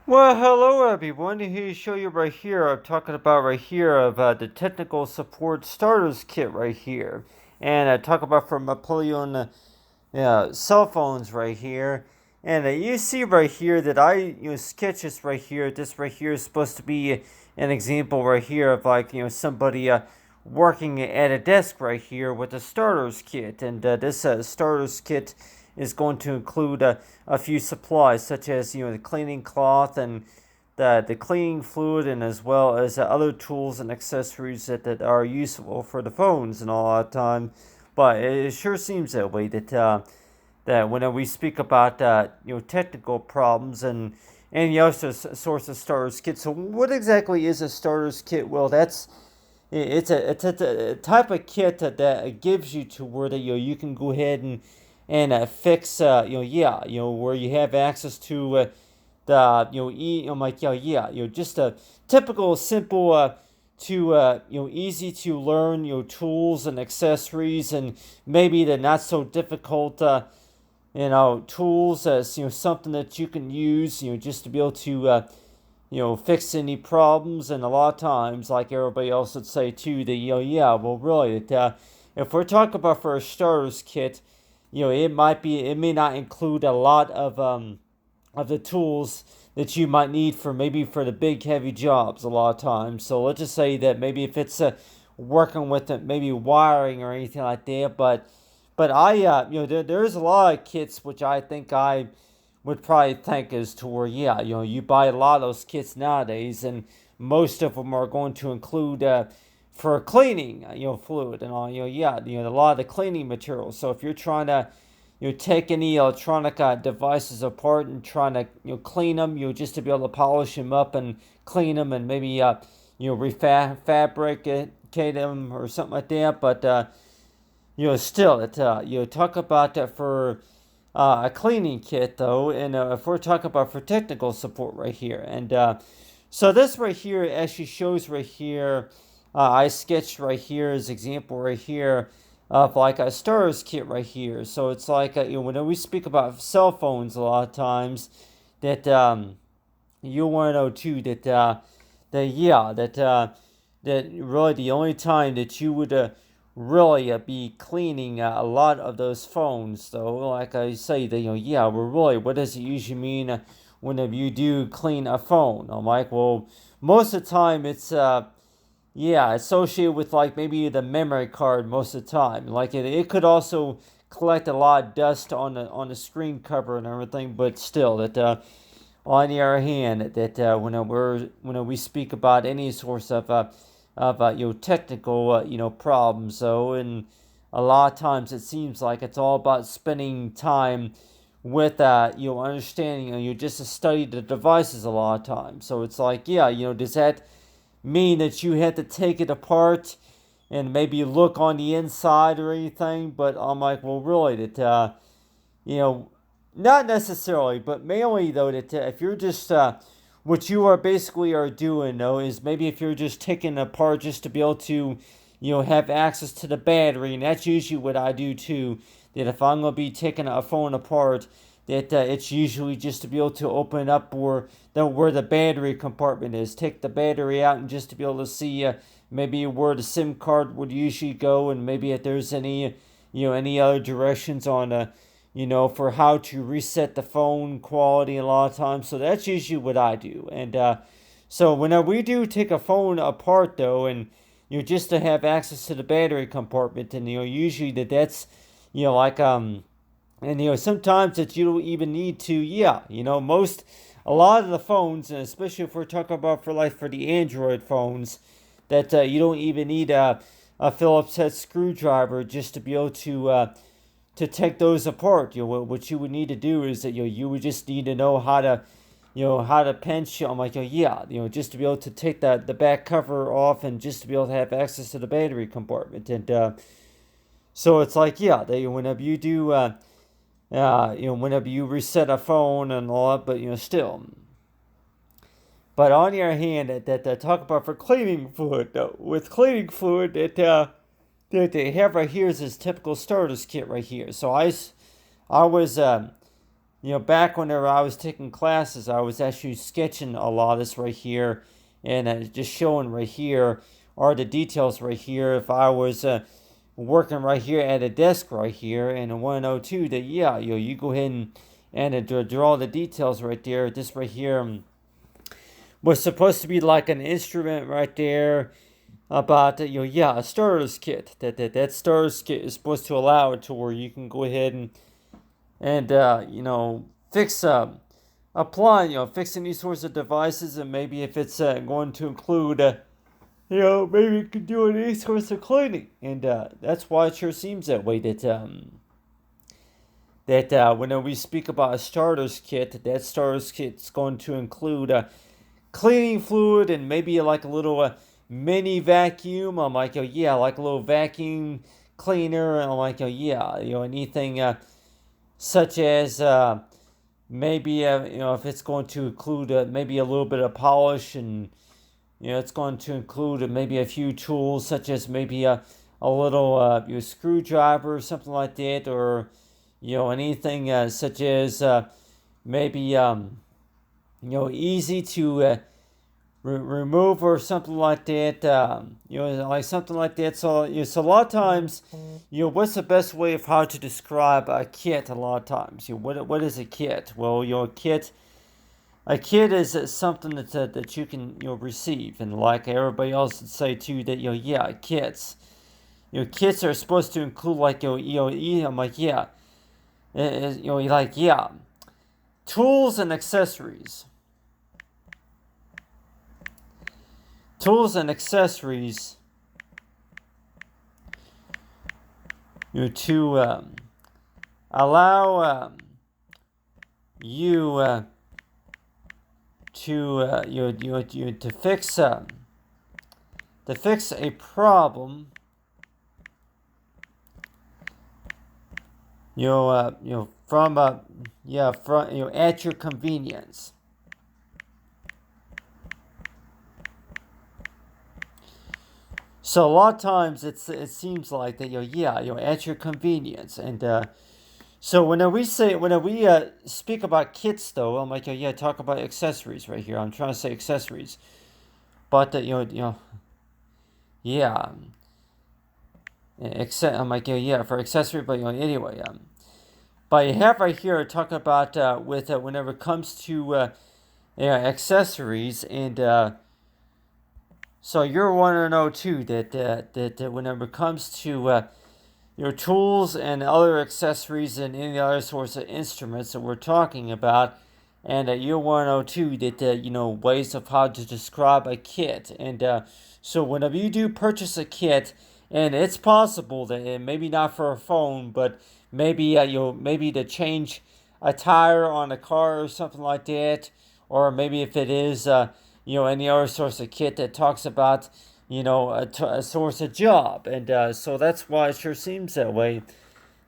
Well, hello everyone. Here to show you right here. I'm talking about right here of the technical support starters kit right here, and I talk about from Napoleon cell phones right here. And you see right here that I sketch this right here. This right here is supposed to be an example right here of like somebody working at a desk right here with a starters kit, and this starters kit is going to include a few supplies such as the cleaning cloth and the cleaning fluid, and as well as other tools and accessories that are useful for the phones and all that time. But it sure seems that way that when we speak about technical problems and any other source of starters kit. So what exactly is a starters kit? Well, it's a type of kit that gives you to where that you can go ahead and fix where you have access to the just a typical simple to easy to learn tools and accessories, and maybe the not so difficult tools as something that you can use just to be able to fix any problems. And a lot of times, like everybody else would say too, that well, really, if we're talking about for a starters kit, it may not include a lot of the tools that you might need for maybe for the big heavy jobs a lot of times. So let's just say that maybe if it's working with it, maybe wiring or anything like that. But I there's a lot of kits which I think I would probably think is to where you buy a lot of those kits nowadays, and most of them are going to include for cleaning fluid and all a lot of the cleaning materials. So if you're trying to take any electronic devices apart and trying to clean them, just to be able to polish them up and clean them, and maybe refabricate them or something like that. But still, talk about that for a cleaning kit though, and if we're talking about for technical support right here, and so this right here actually shows right here. I sketched right here as example right here of like a starters kit right here. So it's like when we speak about cell phones, a lot of times that you want to know too that really the only time that you would really be cleaning a lot of those phones, though, like I say, that well, really, what does it usually mean whenever you do clean a phone? I'm like, well, most of the time it's associated with like maybe the memory card most of the time. Like it could also collect a lot of dust on the screen cover and everything, but still that on the other hand, that when we speak about any source of technical problems, though, and a lot of times it seems like it's all about spending time with understanding just to study the devices a lot of times. So it's like does that mean that you have to take it apart and maybe look on the inside or anything? But I'm like, well, really, that you know, not necessarily, but mainly though that if you're just what you are basically are doing though is maybe if you're just taking it apart just to be able to have access to the battery, and that's usually what I do too. That if I'm gonna be taking a phone apart, that it's usually just to be able to open up where the battery compartment is, take the battery out, and just to be able to see maybe where the SIM card would usually go, and maybe if there's any other directions on for how to reset the phone quality a lot of times. So that's usually what I do. And so whenever we do take a phone apart though, and just to have access to the battery compartment, and usually that's like and sometimes that you don't even need to most a lot of the phones, and especially if we're talking about for the Android phones, that you don't even need a Phillips head screwdriver just to be able to take those apart. What you would need to do is that you would just need to know how to pinch. I'm like, just to be able to take the back cover off, and just to be able to have access to the battery compartment. And so it's like, that whenever you do, whenever you reset a phone and all that, but still. But on the other hand, that talk about for cleaning fluid, with cleaning fluid, that they have right here is this typical starters kit right here. So I was back whenever I was taking classes, I was actually sketching a lot of this right here, and just showing right here are the details right here. If I was working right here at a desk right here, and I want to know too that yeah, you go ahead and draw the details right there. This right here was supposed to be like an instrument right there about yeah, a starter's kit. That starter's kit is supposed to allow it to where you can go ahead and fix apply fixing these sorts of devices, and maybe if it's going to include maybe you could do any sorts of cleaning, and that's why it sure seems that way that when we speak about a starter's kit, that starter's kit's going to include cleaning fluid and maybe like a little mini vacuum. I'm like, oh yeah, like a little vacuum cleaner. And I'm like, oh yeah, anything such as maybe if it's going to include maybe a little bit of polish, and it's going to include maybe a few tools such as maybe a little screwdriver or something like that, or anything such as maybe easy to remove or something like that. Like something like that. So a lot of times, what's the best way of how to describe a kit? A lot of times, what is a kit? Well, a kit is something that you can receive, and like everybody else would say too that yeah, kits. Kits are supposed to include like I'm like yeah, like yeah, tools and accessories. Tools and accessories. To allow you to fix a problem. From at your convenience. So a lot of times it seems like that at your convenience, and so when we speak about kits though, I'm like talk about accessories right here. I'm trying to say accessories, but yeah, I'm like for accessory, but anyway but you have right here talk about with whenever it comes to accessories, and so you're wanting to know too that whenever it comes to your tools and other accessories and any other sorts of instruments that we're talking about, and you want to know too that ways of how to describe a kit, and so whenever you do purchase a kit, and it's possible that maybe not for a phone, but maybe maybe to change a tire on a car or something like that, or maybe if it is any other source of kit that talks about a source of job, and so that's why it sure seems that way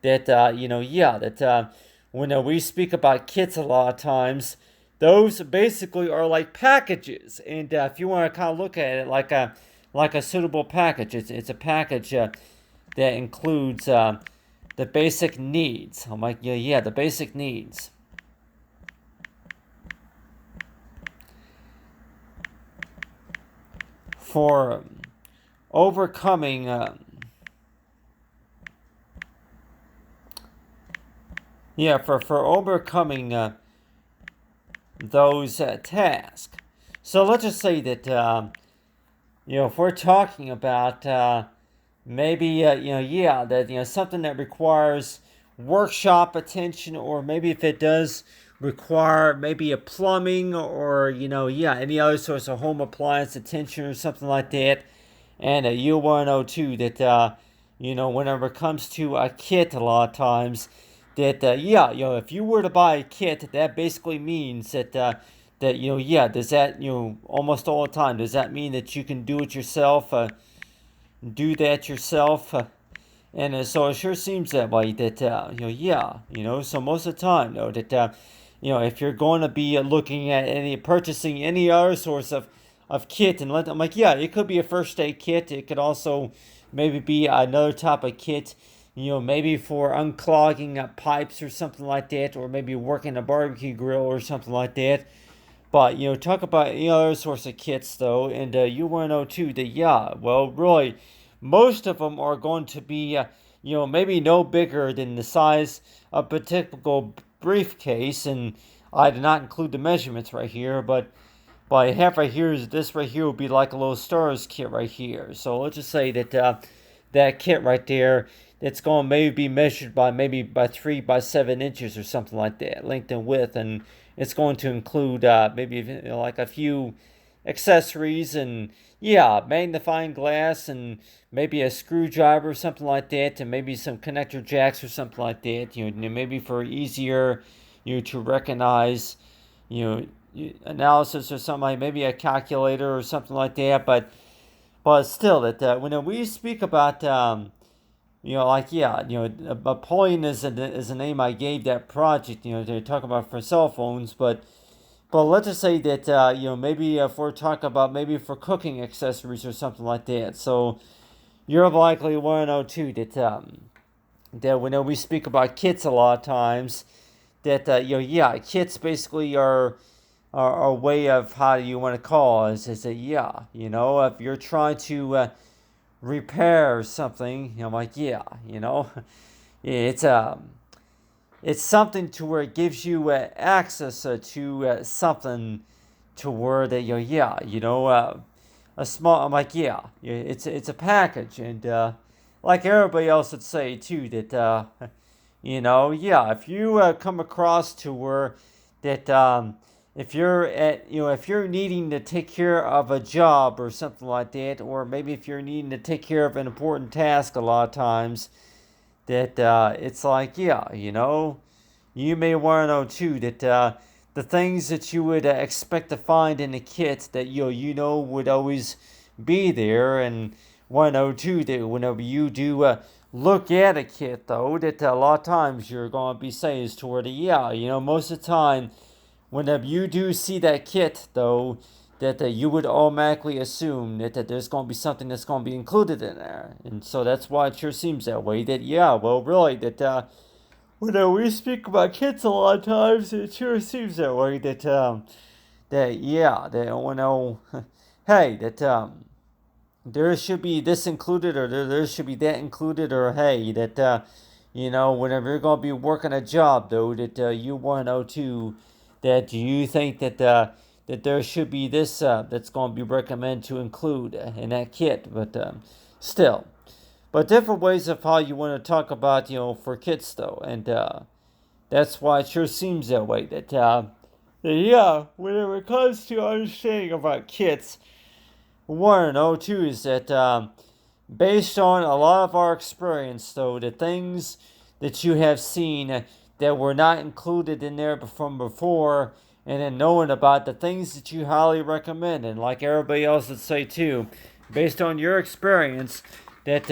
that that when we speak about kits a lot of times, those basically are like packages, and if you want to kind of look at it like a suitable package, it's a package that includes the basic needs. I'm like the basic needs for overcoming for overcoming those tasks. So let's just say that if we're talking about maybe that something that requires workshop attention, or maybe if it does require maybe a plumbing, or any other sorts of home appliance attention or something like that, and you want to know too that whenever it comes to a kit, a lot of times that if you were to buy a kit, that basically means that does that almost all the time, does that mean that you can do it yourself, do that yourself, and so it sure seems that way that so most of the time that if you're going to be looking at purchasing any other source of kit, and I'm like it could be a first aid kit, it could also maybe be another type of kit, maybe for unclogging pipes or something like that, or maybe working a barbecue grill or something like that. But talk about other sorts of kits though, and you want to know too that yeah, well, really, most of them are going to be maybe no bigger than the size of a typical briefcase, and I did not include the measurements right here, but I have right here is this right here would be like a little stars kit right here. So let's just say that that kit right there, it's going to maybe be measured by maybe by 3 by 7 inches or something like that, length and width, and it's going to include maybe like a few accessories and yeah, magnifying glass and maybe a screwdriver or something like that, and maybe some connector jacks or something like that. Maybe for easier to recognize you know analysis or something like maybe a calculator or something like that. But still, that when we speak about like yeah, Napoleon is the name I gave that project. They're talking about for cell phones, but let's just say that maybe if we're talking about maybe for cooking accessories or something like that. So you're likely want to know too that when we speak about kits a lot of times that yeah, kits basically are a way of how you want to call it is that yeah, if you're trying to repair something, like yeah, it's it's something to where it gives you access to something to where that yeah, a small. I'm like yeah, it's a package, and like everybody else would say too that yeah, if you come across to where that if you're at if you're needing to take care of a job or something like that, or maybe if you're needing to take care of an important task a lot of times that it's like yeah, you may want to know too that the things that you would expect to find in a kit that would always be there, and want to know too that whenever you do look at a kit though that a lot of times you're going to be saying is toward yeah, most of the time whenever you do see that kit though that you would automatically assume that there's going to be something that's going to be included in there, and so that's why it sure seems that way that yeah, well really that when we speak about kits a lot of times it sure seems that way that yeah, that hey, that there should be this included, or there should be that included, or hey, that whenever you're gonna be working a job though, that you want to know too, that you think that that there should be this that's gonna be recommended to include in that kit, but still, but different ways of how you want to talk about for kits though, and that's why it sure seems that way that yeah, whenever it comes to understanding about kits, want to know too is that based on a lot of our experience, though, the things that you have seen that were not included in there from before, and then knowing about the things that you highly recommend, and like everybody else would say too, based on your experience, that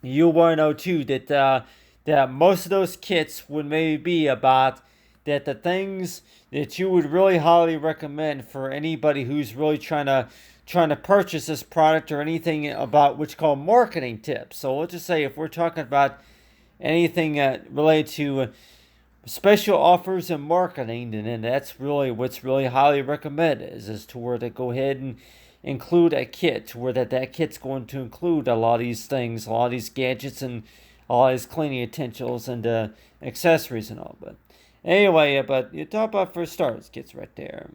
you want to know too that most of those kits would maybe be about that the things that you would really highly recommend for anybody who's really trying to purchase this product or anything about what's called marketing tips. So let's just say if we're talking about anything related to special offers and marketing, then that's really what's really highly recommended is to where to go ahead and include a kit where that kit's going to include a lot of these things, a lot of these gadgets, and all these cleaning utensils and accessories and all. But anyway, but you talk about for starters kits right there.